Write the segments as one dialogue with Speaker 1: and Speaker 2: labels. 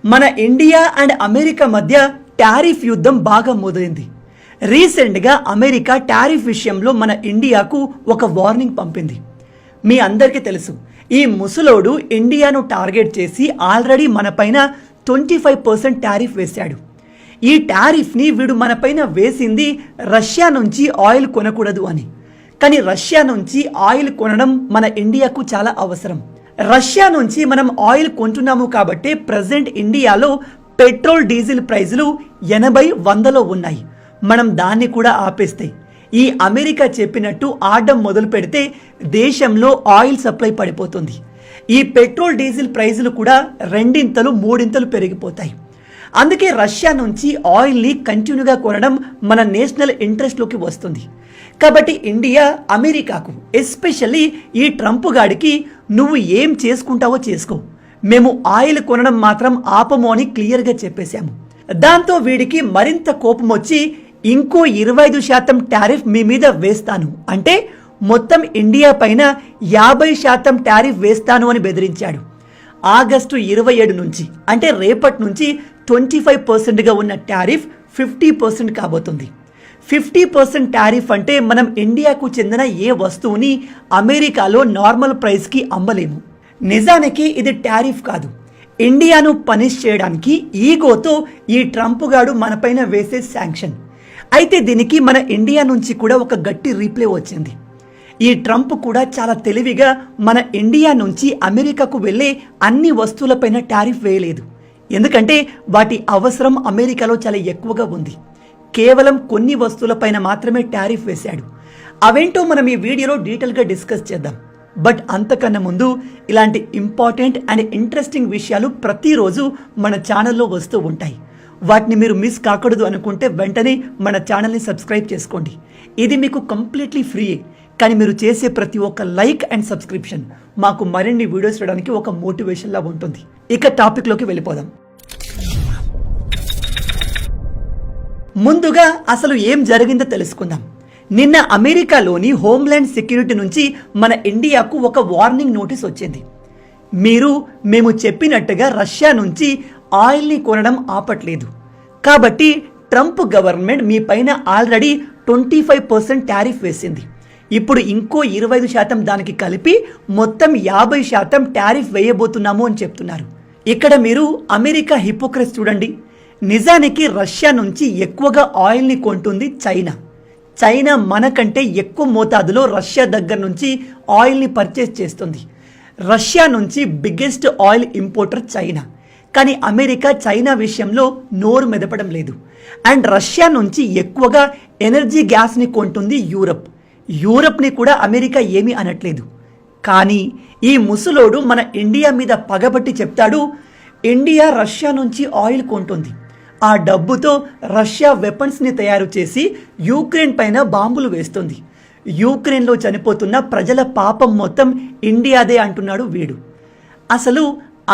Speaker 1: మన India and America మధ్య tariff యుద్ధం బాగా మొదలైంది. రీసెంట్గా అమెరికా టారిఫ్ విషయంలో మన ఇండియాకు ఒక వార్నింగ్ పంపింది. మీ అందరికీ తెలుసు, ఈ ముసలోడు ఇండియాను టార్గెట్ చేసి ఆల్రెడీ మన పైన 25% టారిఫ్ వేశాడు. ఈ టారిఫ్ని వీడు మన పైన వేసింది రష్యా నుంచి ఆయిల్ కొనకూడదు అని. కానీ రష్యా నుంచి ఆయిల్ కొనడం మన ఇండియాకు చాలా అవసరం. రష్యా నుంచి మనం ఆయిల్ కొంటున్నాము కాబట్టి ప్రజెంట్ ఇండియాలో పెట్రోల్ డీజిల్ ప్రైజులు 80-100లో ఉన్నాయి. మనం దాన్ని కూడా ఆపేస్తే ఈ అమెరికా చెప్పినట్టు ఆడడం మొదలు పెడితే దేశంలో ఆయిల్ సప్లై పడిపోతుంది. ఈ పెట్రోల్ డీజిల్ ప్రైజులు కూడా 2-3 పెరిగిపోతాయి. అందుకే రష్యా నుంచి ఆయిల్ని కంటిన్యూగా కొనడం మన నేషనల్ ఇంట్రెస్ట్లోకి వస్తుంది. కాబట్టి ఇండియా అమెరికాకు, ఎస్పెషల్లీ ఈ ట్రంప్ గాడికి, నువ్వు ఏం చేసుకుంటావో చేసుకో, మేము ఆయిల్ కొనడం మాత్రం ఆపము అని క్లియర్గా చెప్పేశాము. దాంతో వీడికి మరింత కోపం వచ్చి ఇంకో 25% టారిఫ్ మీ మీద వేస్తాను అంటే మొత్తం ఇండియా పైన 50% టారిఫ్ వేస్తాను అని బెదిరించాడు. ఆగస్టు 27 నుంచి అంటే రేపటి నుంచి 25%గా ఉన్న టారిఫ్ 50% కాబోతుంది. 50% టారిఫ్ అంటే మనం ఇండియాకు చెందిన ఏ వస్తువుని అమెరికాలో నార్మల్ ప్రైస్కి అమ్మలేము. నిజానికి ఇది టారిఫ్ కాదు, ఇండియాను పనిష్ చేయడానికి ఈగోతో ఈ ట్రంప్ గాడు మనపైన వేసే శాంక్షన్. అయితే దీనికి మన ఇండియా నుంచి కూడా ఒక గట్టి రీప్లే వచ్చింది. ఈ ట్రంప్ కూడా చాలా తెలివిగా మన ఇండియా నుంచి అమెరికాకు వెళ్ళే అన్ని వస్తువులపైన టారిఫ్ వేయలేదు. ఎందుకంటే వాటి అవసరం అమెరికాలో చాలా ఎక్కువగా ఉంది. కేవలం కొన్ని వస్తువులపైన మాత్రమే టారిఫ్ వేశాడు. అవేంటో మనం ఈ వీడియోలో డీటెయిల్గా డిస్కస్ చేద్దాం. బట్ అంతకన్నా ముందు ఇలాంటి ఇంపార్టెంట్ అండ్ ఇంట్రెస్టింగ్ విషయాలు ప్రతిరోజు మన ఛానల్లో వస్తూ ఉంటాయి. వాటిని మీరు మిస్ కాకూడదు అనుకుంటే వెంటనే మన ఛానల్ని సబ్స్క్రైబ్ చేసుకోండి. ఇది మీకు కంప్లీట్లీ ఫ్రీ. కానీ మీరు చేసే ప్రతి ఒక్క లైక్ అండ్ సబ్స్క్రిప్షన్ మాకు మరిన్ని వీడియోస్ చేయడానికి ఒక మోటివేషన్లా ఉంటుంది. ఇక టాపిక్లోకి వెళ్ళిపోదాం. ముందుగా అసలు ఏం జరిగిందో తెలుసుకుందాం. నిన్న అమెరికాలోని హోమ్ల్యాండ్ సెక్యూరిటీ నుంచి మన ఇండియాకు ఒక వార్నింగ్ నోటీస్ వచ్చింది. మేము చెప్పినట్టుగా రష్యా నుంచి ఆయిల్ని కొనడం ఆపట్లేదు, కాబట్టి ట్రంప్ గవర్నమెంట్ మీ పైన ఆల్రెడీ 25% టారిఫ్ వేసింది. ఇప్పుడు ఇంకో 25% దానికి కలిపి మొత్తం 50% టారిఫ్ వేయబోతున్నాము అని చెప్తున్నారు. ఇక్కడ మీరు అమెరికా హిపోక్రసీ చూడండి. నిజానికి రష్యా నుంచి ఎక్కువగా ఆయిల్ని కొంటుంది చైనా మనకంటే ఎక్కువ మోతాదులో రష్యా దగ్గర నుంచి ఆయిల్ని పర్చేస్ చేస్తుంది. రష్యా నుంచి బిగ్గెస్ట్ ఆయిల్ ఇంపోర్టర్ చైనా. కానీ అమెరికా చైనా విషయంలో నోరు మెదపడం లేదు. అండ్ రష్యా నుంచి ఎక్కువగా ఎనర్జీ గ్యాస్ని కొంటుంది యూరప్ని కూడా అమెరికా ఏమీ అనట్లేదు. కానీ ఈ ముసలోడు మన ఇండియా మీద పగబట్టి చెప్తాడు, ఇండియా రష్యా నుంచి ఆయిల్ కొంటుంది, ఆ డబ్బుతో రష్యా వెపన్స్ని తయారు చేసి యుక్రెయిన్ పైన బాంబులు వేస్తుంది, యుక్రెయిన్లో చనిపోతున్న ప్రజల పాపం మొత్తం ఇండియాదే అంటున్నాడు వీడు. అసలు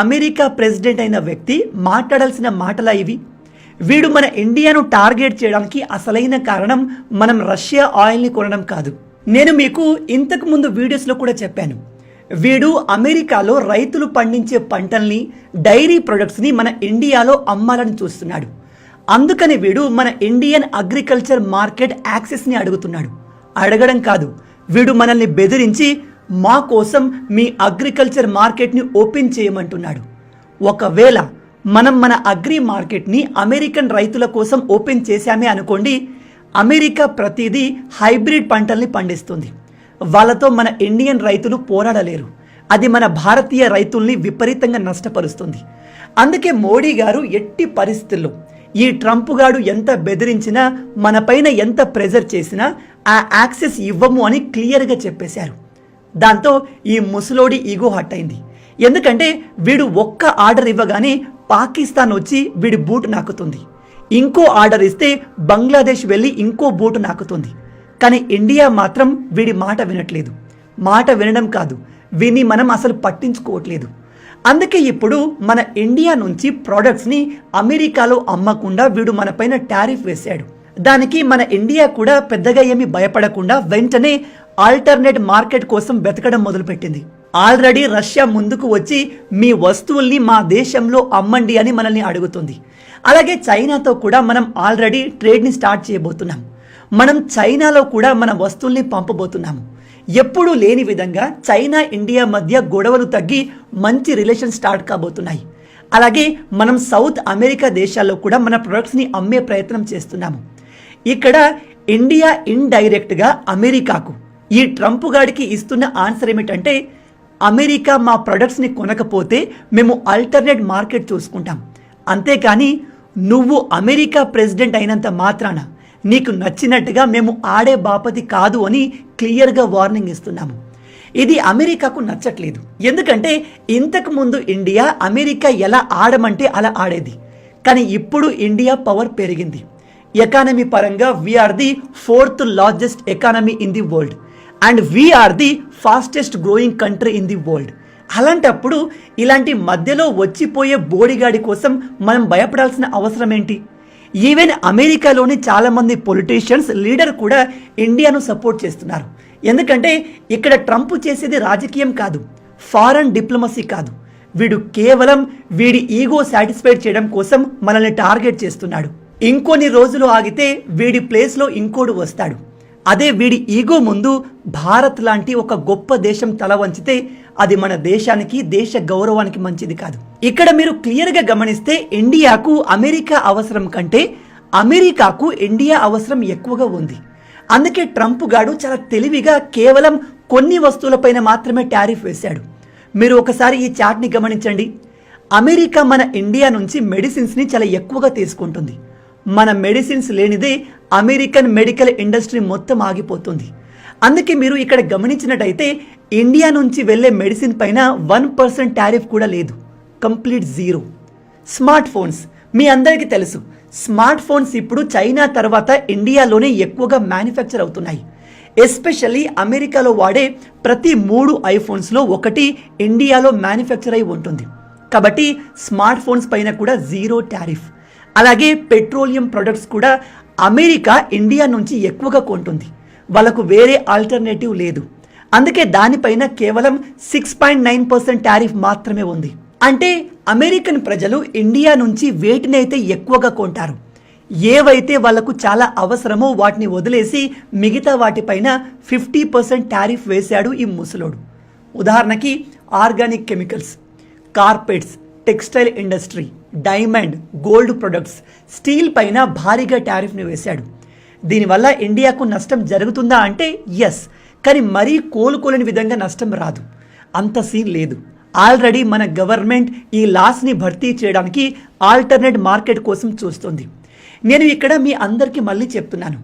Speaker 1: అమెరికా ప్రెసిడెంట్ అయిన వ్యక్తి మాట్లాడాల్సిన మాటలా ఇవి? వీడు మన ఇండియాను టార్గెట్ చేయడానికి అసలైన కారణం మనం రష్యా ఆయిల్ని కొనడం కాదు. నేను మీకు ఇంతకు ముందు వీడియోస్లో కూడా చెప్పాను, వీడు అమెరికాలో రైతులు పండించే పంటల్ని, డైరీ ప్రొడక్ట్స్ని మన ఇండియాలో అమ్మాలని చూస్తున్నాడు. అందుకని వీడు మన ఇండియన్ అగ్రికల్చర్ మార్కెట్ యాక్సెస్ని అడుగుతున్నాడు. అడగడం కాదు, వీడు మనల్ని బెదిరించి మా కోసం మీ అగ్రికల్చర్ మార్కెట్ని ఓపెన్ చేయమంటున్నాడు. ఒకవేళ మనం మన అగ్రి మార్కెట్ని అమెరికన్ రైతుల కోసం ఓపెన్ చేశామే అనుకోండి, అమెరికా ప్రతిదీ హైబ్రిడ్ పంటల్ని పండిస్తుంది. వాళ్ళతో మన ఇండియన్ రైతులు పోరాడలేరు. అది మన భారతీయ రైతుల్ని విపరీతంగా నష్టపరుస్తుంది. అందుకే మోడీ గారు ఎట్టి పరిస్థితుల్లో ఈ ట్రంప్ గాడు ఎంత బెదిరించినా, మన పైన ఎంత ప్రెజర్ చేసినా ఆ యాక్సెస్ ఇవ్వము అని క్లియర్గా చెప్పేశారు. దాంతో ఈ ముసలోడి ఈగో హట్ అయింది. ఎందుకంటే వీడు ఒక్క ఆర్డర్ ఇవ్వగానే పాకిస్తాన్ వచ్చి వీడి బూటు నాకుతుంది, ఇంకో ఆర్డర్ ఇస్తే బంగ్లాదేశ్ వెళ్ళి ఇంకో బూటు నాకుతుంది. కానీ ఇండియా మాత్రం వీడి మాట వినట్లేదు. మాట వినడం కాదు, విని మనం అసలు పట్టించుకోవట్లేదు. అందుకే ఇప్పుడు మన ఇండియా నుంచి ప్రోడక్ట్స్ని అమెరికాలో అమ్మకుండా వీడు మన పైన టారిఫ్ వేశాడు. దానికి మన ఇండియా కూడా పెద్దగా ఏమీ భయపడకుండా వెంటనే ఆల్టర్నేట్ మార్కెట్ కోసం వెతకడం మొదలుపెట్టింది. ఆల్రెడీ రష్యా ముందుకు వచ్చి మీ వస్తువుల్ని మా దేశంలో అమ్మండి అని మనల్ని అడుగుతుంది. అలాగే చైనాతో కూడా మనం ఆల్రెడీ ట్రేడ్ని స్టార్ట్ చేయబోతున్నాం. మనం చైనాలో కూడా మన వస్తువుల్ని పంపబోతున్నాము. ఎప్పుడూ లేని విధంగా చైనా ఇండియా మధ్య గొడవలు తగ్గి మంచి రిలేషన్ స్టార్ట్ కాబోతున్నాయి. అలాగే మనం సౌత్ అమెరికా దేశాల్లో కూడా మన ప్రొడక్ట్స్ని అమ్మే ప్రయత్నం చేస్తున్నాము. ఇక్కడ ఇండియా ఇండైరెక్ట్గా అమెరికాకు ఈ ట్రంప్ గాడికి ఇస్తున్న ఆన్సర్ ఏమిటంటే, అమెరికా మా ప్రొడక్ట్స్ని కొనకపోతే మేము ఆల్టర్నేట్ మార్కెట్ చూసుకుంటాం, అంతేకాని నువ్వు అమెరికా ప్రెసిడెంట్ అయినంత మాత్రాన నీకు నచ్చినట్టుగా మేము ఆడే బాపతి కాదు అని క్లియర్గా వార్నింగ్ ఇస్తున్నాము. ఇది అమెరికాకు నచ్చట్లేదు. ఎందుకంటే ఇంతకు ముందు ఇండియా అమెరికా ఎలా ఆడమంటే అలా ఆడేది. కానీ ఇప్పుడు ఇండియా పవర్ పెరిగింది. ఎకానమీ పరంగా we're the 4th largest economy in the world and we're the fastest growing country in the world. అలాంటప్పుడు ఇలాంటి మధ్యలో వచ్చిపోయే బోడిగాడి కోసం మనం భయపడాల్సిన అవసరం ఏంటి? ఈవెన్ అమెరికాలోని చాలామంది పొలిటీషియన్స్ లీడర్ కూడా ఇండియాను సపోర్ట్ చేస్తున్నారు. ఎందుకంటే ఇక్కడ ట్రంప్ చేసేది రాజకీయం కాదు, ఫారెన్ డిప్లొమసీ కాదు. వీడు కేవలం వీడి ఈగో సాటిస్ఫైడ్ చేయడం కోసం మనల్ని టార్గెట్ చేస్తున్నాడు. ఇంకొన్ని రోజులు ఆగితే వీడి ప్లేస్లో ఇంకోడు వస్తాడు. అదే వీడి ఈగో ముందు భారత్ లాంటి ఒక గొప్ప దేశం తల వంచితే అది మన దేశానికి, దేశ గౌరవానికి మంచిది కాదు. ఇక్కడ మీరు క్లియర్గా గమనిస్తే ఇండియాకు అమెరికా అవసరం కంటే అమెరికాకు ఇండియా అవసరం ఎక్కువగా ఉంది. అందుకే ట్రంప్ గాడు చాలా తెలివిగా కేవలం కొన్ని వస్తువులపైన మాత్రమే టారిఫ్ వేశాడు. మీరు ఒకసారి ఈ చార్ట్ని గమనించండి. అమెరికా మన ఇండియా నుంచి మెడిసిన్స్ని చాలా ఎక్కువగా తీసుకుంటుంది. మన మెడిసిన్స్ లేనిదే అమెరికన్ మెడికల్ ఇండస్ట్రీ మొత్తం ఆగిపోతుంది. అందుకే మీరు ఇక్కడ గమనించినట్టయితే ఇండియా నుంచి వెళ్ళే మెడిసిన్ పైన 1% టారిఫ్ కూడా లేదు, కంప్లీట్ జీరో. స్మార్ట్ ఫోన్స్ మీ అందరికీ తెలుసు, స్మార్ట్ ఫోన్స్ ఇప్పుడు చైనా తర్వాత ఇండియాలోనే ఎక్కువగా మ్యానుఫ్యాక్చర్ అవుతున్నాయి. ఎస్పెషల్లీ అమెరికాలో వాడే ప్రతి 3 ఐఫోన్స్లో ఒకటి ఇండియాలో మ్యానుఫ్యాక్చర్ అయి ఉంటుంది. కాబట్టి స్మార్ట్ ఫోన్స్ పైన కూడా జీరో టారిఫ్. అలాగే పెట్రోలియం ప్రొడక్ట్స్ కూడా అమెరికా ఇండియా నుంచి ఎక్కువగా కొంటుంది. వాళ్ళకు వేరే ఆల్టర్నేటివ్ లేదు. అందుకే దానిపైన కేవలం 6.9% టారిఫ్ మాత్రమే ఉంది. అంటే అమెరికన్ ప్రజలు ఇండియా నుంచి వేటినైతే ఎక్కువగా కొంటారు, ఏవైతే వాళ్లకు చాలా అవసరమో వాటిని వదిలేసి మిగతా వాటిపైన 50% టారిఫ్ వేశాడు ఈ ముసలోడు. ఉదాహరణకి organic chemicals, carpets, textile industry, diamond, gold products, steel పైన భారీగా టారిఫ్ని వేశాడు. దీనివల్ల ఇండియాకు నష్టం జరుగుతుందా అంటే ఎస్, కానీ మరీ కోలుకోలేని విధంగా నష్టం రాదు, అంత సీన్ లేదు. ఆల్రెడీ మన గవర్నమెంట్ ఈ లాస్ని భర్తీ చేయడానికి ఆల్టర్నేట్ మార్కెట్ కోసం చూస్తుంది. నేను ఇక్కడ మీ అందరికీ మళ్ళీ చెప్తున్నాను,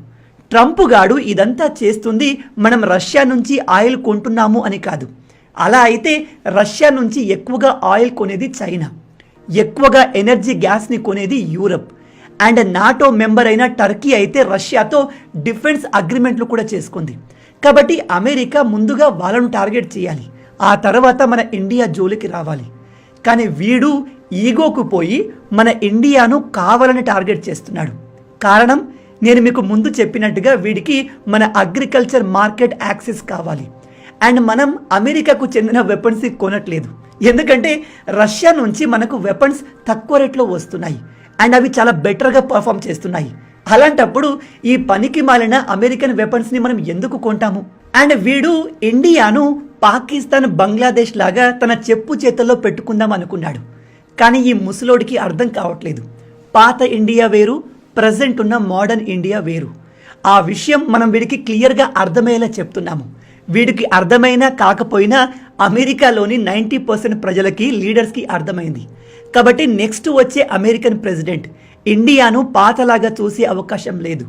Speaker 1: ట్రంప్ గాడు ఇదంతా చేస్తుంది మనం రష్యా నుంచి ఆయిల్ కొంటున్నాము అని కాదు. అలా అయితే రష్యా నుంచి ఎక్కువగా ఆయిల్ కొనేది చైనా, ఎక్కువగా ఎనర్జీ గ్యాస్ని కొనేది యూరప్, అండ్ నాటో మెంబర్ అయిన టర్కీ అయితే రష్యాతో డిఫెన్స్ అగ్రిమెంట్లు కూడా చేసుకుంది. కాబట్టి అమెరికా ముందుగా వాళ్ళను టార్గెట్ చేయాలి, ఆ తర్వాత మన ఇండియా జోలికి రావాలి. కానీ వీడు ఈగోకు పోయి మన ఇండియాను కావాలని టార్గెట్ చేస్తున్నాడు. కారణం నేను మీకు ముందు చెప్పినట్టుగా వీడికి మన అగ్రికల్చర్ మార్కెట్ యాక్సెస్ కావాలి. అండ్ మనం అమెరికాకు చెందిన వెపన్స్ కొనట్లేదు, ఎందుకంటే రష్యా నుంచి మనకు వెపన్స్ తక్కువ రేట్లో వస్తున్నాయి అండ్ అవి చాలా బెటర్గా పర్ఫామ్ చేస్తున్నాయి. అలాంటప్పుడు ఈ పనికి మాలిన అమెరికన్ వెపన్స్ని మనం ఎందుకు కొంటాము? అండ్ వీడు ఇండియాను పాకిస్తాన్, బంగ్లాదేశ్ లాగా తన చెప్పు చేతుల్లో పెట్టుకుందాం అనుకున్నాడు. కానీ ఈ ముసలోడికి అర్థం కావట్లేదు, పాత ఇండియా వేరు, ప్రజెంట్ ఉన్న మోడర్న్ ఇండియా వేరు. ఆ విషయం మనం వీడికి క్లియర్గా అర్థమయ్యేలా చెప్తున్నాము. వీడికి అర్థమైనా కాకపోయినా అమెరికాలోని 90% ప్రజలకి, లీడర్స్కి అర్థమైంది. కాబట్టి నెక్స్ట్ వచ్చే అమెరికన్ ప్రెసిడెంట్ ఇండియాను పాతలాగా చూసే అవకాశం లేదు.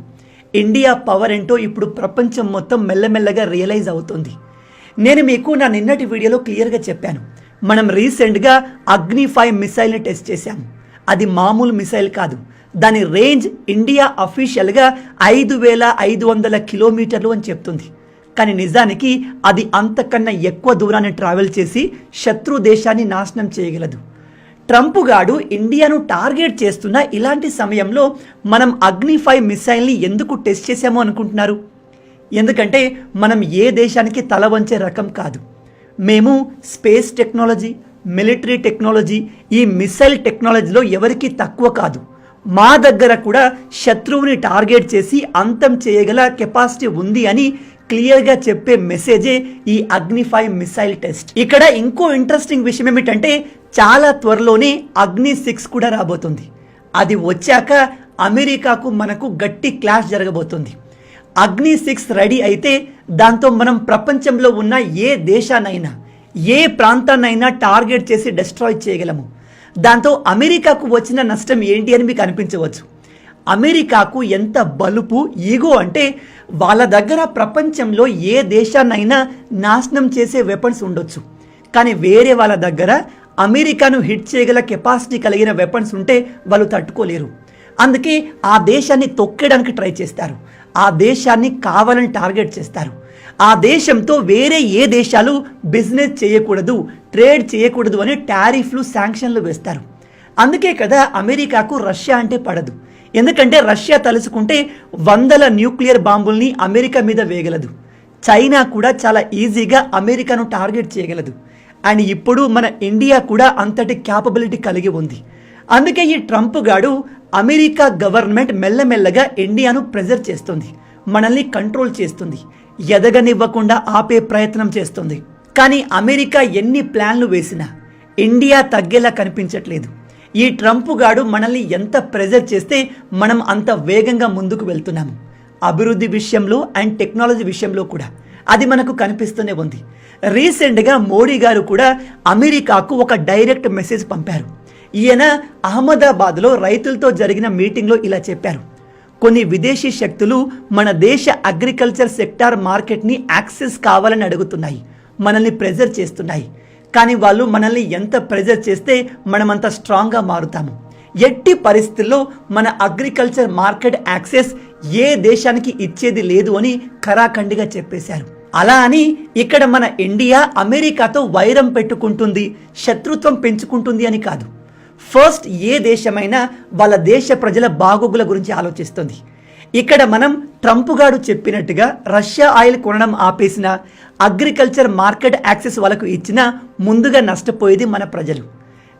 Speaker 1: ఇండియా పవర్ ఏంటో ఇప్పుడు ప్రపంచం మొత్తం మెల్లమెల్లగా రియలైజ్ అవుతుంది. నేను మీకు నా నిన్నటి వీడియోలో క్లియర్గా చెప్పాను, మనం రీసెంట్గా అగ్ని-5 మిసైల్ని టెస్ట్ చేశాము. అది మామూలు మిసైల్ కాదు, దాని రేంజ్ ఇండియా అఫీషియల్గా 5500 కిలోమీటర్లు అని చెప్తుంది. కానీ నిజానికి అది అంతకన్నా ఎక్కువ దూరాన్ని ట్రావెల్ చేసి శత్రు దేశాన్ని నాశనం చేయగలదు. ట్రంప్ గాడు ఇండియాను టార్గెట్ చేస్తున్న ఇలాంటి సమయంలో మనం అగ్ని-5 మిసైల్ని ఎందుకు టెస్ట్ చేశామో అనుకుంటున్నారు? ఎందుకంటే మనం ఏ దేశానికి తల వంచే రకం కాదు. మేము స్పేస్ టెక్నాలజీ, మిలిటరీ టెక్నాలజీ, ఈ మిసైల్ టెక్నాలజీలో ఎవరికి తక్కువ కాదు. మా దగ్గర కూడా శత్రువుని టార్గెట్ చేసి అంతం చేయగల కెపాసిటీ ఉంది అని క్లియర్గా చెప్పే మెసేజే ఈ అగ్ని-5 మిసైల్ టెస్ట్. ఇక్కడ ఇంకో ఇంట్రెస్టింగ్ విషయం ఏమిటంటే చాలా త్వరలోనే అగ్ని-6 కూడా రాబోతుంది. అది వచ్చాక అమెరికాకు మనకు గట్టి క్లాష్ జరగబోతుంది. అగ్ని-6 రెడీ అయితే దాంతో మనం ప్రపంచంలో ఉన్న ఏ దేశాన్నైనా, ఏ ప్రాంతాన్నైనా టార్గెట్ చేసి డిస్ట్రాయ్ చేయగలము. దాంతో అమెరికాకు వచ్చిన నష్టం ఏంటి అని మీకు అనిపించవచ్చు. అమెరికాకు ఎంత బలుపు, ఈగో అంటే వాళ్ళ దగ్గర ప్రపంచంలో ఏ దేశాన్నైనా నాశనం చేసే వెపన్స్ ఉండొచ్చు. కానీ వేరే వాళ్ళ దగ్గర అమెరికాను హిట్ చేయగల కెపాసిటీ కలిగిన వెపన్స్ ఉంటే వాళ్ళు తట్టుకోలేరు. అందుకే ఆ దేశాన్ని తొక్కేయడానికి ట్రై చేస్తారు. ఆ దేశాన్ని కావాలని టార్గెట్ చేస్తారు. ఆ దేశంతో వేరే ఏ దేశాలు బిజినెస్ చేయకూడదు, ట్రేడ్ చేయకూడదు అని టారిఫ్లు, శాంక్షన్లు వేస్తారు. అందుకే కదా అమెరికాకు రష్యా అంటే పడదు. ఎందుకంటే రష్యా తలుచుకుంటే 100 న్యూక్లియర్ బాంబుల్ని అమెరికా మీద వేయగలదు. చైనా కూడా చాలా ఈజీగా అమెరికాను టార్గెట్ చేయగలదు. అండ్ ఇప్పుడు మన ఇండియా కూడా అంతటి క్యాపబిలిటీ కలిగి ఉంది. అందుకే ఈ ట్రంప్ గాడు అమెరికా గవర్నమెంట్ మెల్లమెల్లగా ఇండియాను ప్రెజర్ చేస్తుంది, మనల్ని కంట్రోల్ చేస్తుంది, ఎదగనివ్వకుండా ఆపే ప్రయత్నం చేస్తుంది. కానీ అమెరికా ఎన్ని ప్లాన్లు వేసినా ఇండియా తగ్గేలా కనిపించట్లేదు. ఈ ట్రంప్ గాడు మనల్ని ఎంత ప్రెజర్ చేస్తే మనం అంత వేగంగా ముందుకు వెళ్తున్నాము. అభివృద్ధి విషయంలో అండ్ టెక్నాలజీ విషయంలో కూడా అది మనకు కనిపిస్తూనే ఉంది. రీసెంట్గా మోడీ గారు కూడా అమెరికాకు ఒక డైరెక్ట్ మెసేజ్ పంపారు. ఈయన అహ్మదాబాద్లో రైతులతో జరిగిన మీటింగ్లో ఇలా చెప్పారు: కొన్ని విదేశీ శక్తులు మన దేశ అగ్రికల్చర్ సెక్టార్ మార్కెట్ని యాక్సెస్ కావాలని అడుగుతున్నాయి, మనల్ని ప్రెజర్ చేస్తున్నాయి. కానీ వాళ్ళు మనల్ని ఎంత ప్రెజర్ చేస్తే మనమంత స్ట్రాంగ్గా మారుతాము. ఎట్టి పరిస్థితుల్లో మన అగ్రికల్చర్ మార్కెట్ యాక్సెస్ ఏ దేశానికి ఇచ్చేది లేదు అని ఖరాఖండిగా చెప్పేశారు. అలా అని ఇక్కడ మన ఇండియా అమెరికాతో వైరం పెట్టుకుంటుంది, శత్రుత్వం పెంచుకుంటుంది అని కాదు. ఫస్ట్ ఏ దేశమైనా వాళ్ళ దేశ ప్రజల బాగోగుల గురించి ఆలోచిస్తుంది. ఇక్కడ మనం ట్రంప్ గాడు చెప్పినట్టుగా రష్యా ఆయిల్ కొనడం ఆపేసిన, అగ్రికల్చర్ మార్కెట్ యాక్సెస్ వాళ్ళకు ఇచ్చినా ముందుగా నష్టపోయేది మన ప్రజలు.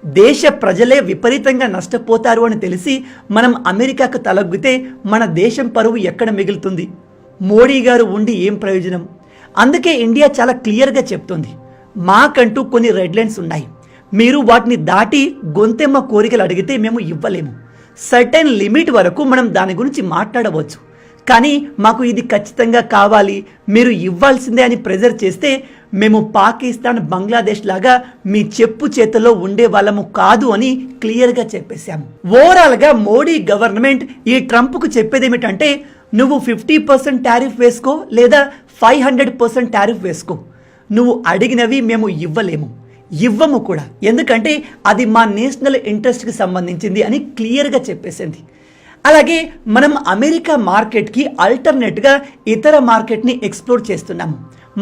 Speaker 1: దేశ ప్రజలే విపరీతంగా నష్టపోతారు అని తెలిసి మనం అమెరికాకు తలొగ్గితే మన దేశం పరువు ఎక్కడ మిగులుతుంది? మోడీ గారు ఉండి ఏం ప్రయోజనం? అందుకే ఇండియా చాలా క్లియర్గా చెప్తుంది, మాకంటూ కొన్ని రెడ్ లైన్స్ ఉన్నాయి, మీరు వాటిని దాటి గొంతెమ్మ కోరికలు అడిగితే మేము ఇవ్వలేము. సర్టెన్ లిమిట్ వరకు మనం దాని గురించి మాట్లాడవచ్చు, కానీ మాకు ఇది ఖచ్చితంగా కావాలి, మీరు ఇవ్వాల్సిందే అని ప్రెజర్ చేస్తే మేము పాకిస్తాన్, బంగ్లాదేశ్ లాగా మీ చెప్పు చేతల్లో ఉండే వాళ్ళము కాదు అని క్లియర్గా చెప్పేశాము. ఓవరాల్గా మోడీ గవర్నమెంట్ ఈ ట్రంప్కు చెప్పేది ఏమిటంటే, నువ్వు 50% టారిఫ్ వేసుకో లేదా 500% టారిఫ్ వేసుకో, నువ్వు అడిగినవి మేము ఇవ్వము కూడా, ఎందుకంటే అది మా నేషనల్ ఇంట్రెస్ట్కి సంబంధించింది అని క్లియర్గా చెప్పేసింది. అలాగే మనం అమెరికా మార్కెట్కి ఆల్టర్నేట్గా ఇతర మార్కెట్ని ఎక్స్ప్లోర్ చేస్తున్నాము.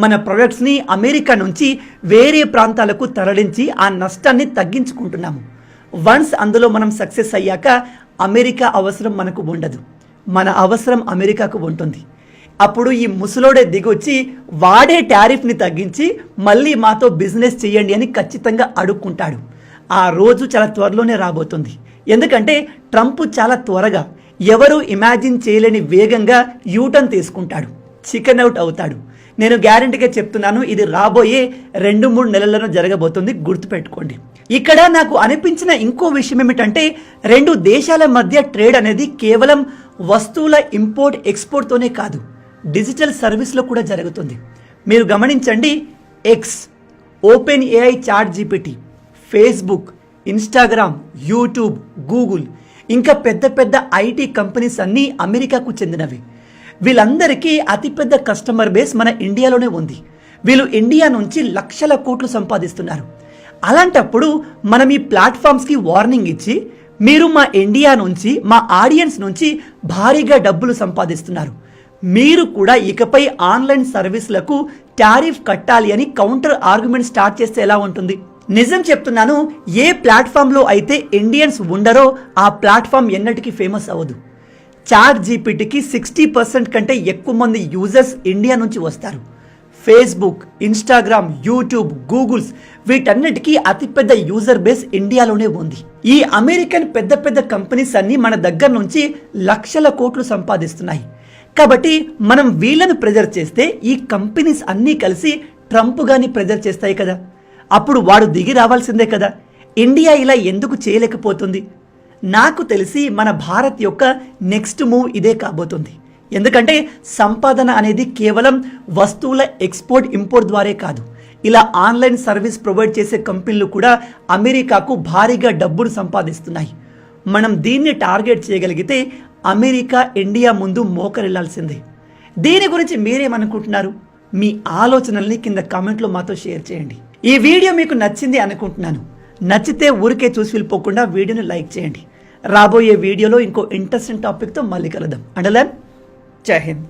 Speaker 1: మన ప్రొడక్ట్స్ని అమెరికా నుంచి వేరే ప్రాంతాలకు తరలించి ఆ నష్టాన్ని తగ్గించుకుంటున్నాము. వన్స్ అందులో మనం సక్సెస్ అయ్యాక అమెరికా అవసరం మనకు ఉండదు, మన అవసరం అమెరికాకు ఉంటుంది. అప్పుడు ఈ ముసలోడే దిగొచ్చి వాడే టారిఫ్ని తగ్గించి మళ్ళీ మాతో బిజినెస్ చేయండి అని ఖచ్చితంగా అడుక్కుంటాడు. ఆ రోజు చాలా త్వరలోనే రాబోతుంది. ఎందుకంటే ట్రంప్ చాలా త్వరగా, ఎవరు ఇమాజిన్ చేయలేని వేగంగా యూటర్న్ తీసుకుంటాడు, చికెన్ అవుట్ అవుతాడు. నేను గ్యారెంటీగా చెప్తున్నాను, ఇది రాబోయే 2-3 నెలలను జరగబోతుంది, గుర్తుపెట్టుకోండి. ఇక్కడ నాకు అనిపించిన ఇంకో విషయం ఏమిటంటే, 2 దేశాల మధ్య ట్రేడ్ అనేది కేవలం వస్తువుల ఇంపోర్ట్ ఎక్స్పోర్ట్తోనే కాదు, డిజిటల్ సర్వీస్లో కూడా జరుగుతుంది. మీరు గమనించండి, X, OpenAI, ChatGPT, Facebook, Instagram, YouTube, Google, ఇంకా పెద్ద పెద్ద ఐటీ కంపెనీస్ అన్నీ అమెరికాకు చెందినవి. వీళ్ళందరికీ అతిపెద్ద కస్టమర్ బేస్ మన ఇండియాలోనే ఉంది. వీళ్ళు ఇండియా నుంచి లక్షల కోట్లు సంపాదిస్తున్నారు. అలాంటప్పుడు మనం ఈ ప్లాట్ఫామ్స్కి వార్నింగ్ ఇచ్చి, మీరు మా ఇండియా నుంచి, మా ఆడియన్స్ నుంచి భారీగా డబ్బులు సంపాదిస్తున్నారు, మీరు కూడా ఇకపై ఆన్లైన్ సర్వీసులకు టారిఫ్ కట్టాలి అని కౌంటర్ ఆర్గ్యుమెంట్ స్టార్ట్ చేస్తే ఎలా ఉంటుంది? నిజం చెప్తున్నాను, ఏ ప్లాట్ఫామ్లో అయితే ఇండియన్స్ ఉండరో ఆ ప్లాట్ఫామ్ ఎన్నటికీ ఫేమస్ అవ్వదు. చాట్ జీపీటీకి 60% కంటే ఎక్కువ మంది యూజర్స్ ఇండియా నుంచి వస్తారు. ఫేస్బుక్, ఇన్స్టాగ్రామ్, యూట్యూబ్, గూగుల్స్ వీటన్నిటికీ అతిపెద్ద యూజర్ బేస్ ఇండియాలోనే ఉంది. ఈ అమెరికన్ పెద్ద పెద్ద కంపెనీస్ అన్ని మన దగ్గర నుంచి లక్షల కోట్లు సంపాదిస్తున్నాయి. కాబట్టి మనం వీళ్ళను ప్రెజర్ చేస్తే ఈ కంపెనీస్ అన్నీ కలిసి ట్రంప్ గాని ప్రెజర్ చేస్తాయి కదా, అప్పుడు వాడు దిగి రావాల్సిందే కదా. ఇండియా ఇలా ఎందుకు చేయలేకపోతుంది? నాకు తెలిసి మన భారత్ యొక్క నెక్స్ట్ మూవ్ ఇదే కాబోతుంది. ఎందుకంటే సంపాదన అనేది కేవలం వస్తువుల ఎక్స్పోర్ట్ ఇంపోర్ట్ ద్వారే కాదు, ఇలా ఆన్లైన్ సర్వీస్ ప్రొవైడ్ చేసే కంపెనీలు కూడా అమెరికాకు భారీగా డబ్బును సంపాదిస్తున్నాయి. మనం దీన్ని టార్గెట్ చేయగలిగితే అమెరికా ఇండియా ముందు మోకరిల్లాల్సిందే. దీని గురించి మీరేమనుకుంటున్నారు? మీ ఆలోచనల్ని కింద కామెంట్లో మాతో షేర్ చేయండి. ఈ వీడియో మీకు నచ్చింది అనుకుంటున్నాను. నచ్చితే ఊరికే చూసి వెళ్ళిపోకుండా వీడియోని లైక్ చేయండి. రాబోయే వీడియోలో ఇంకో ఇంట్రెస్టింగ్ టాపిక్తో మళ్ళీ కలుద్దాం. అండర్లైన్, జై హింద్.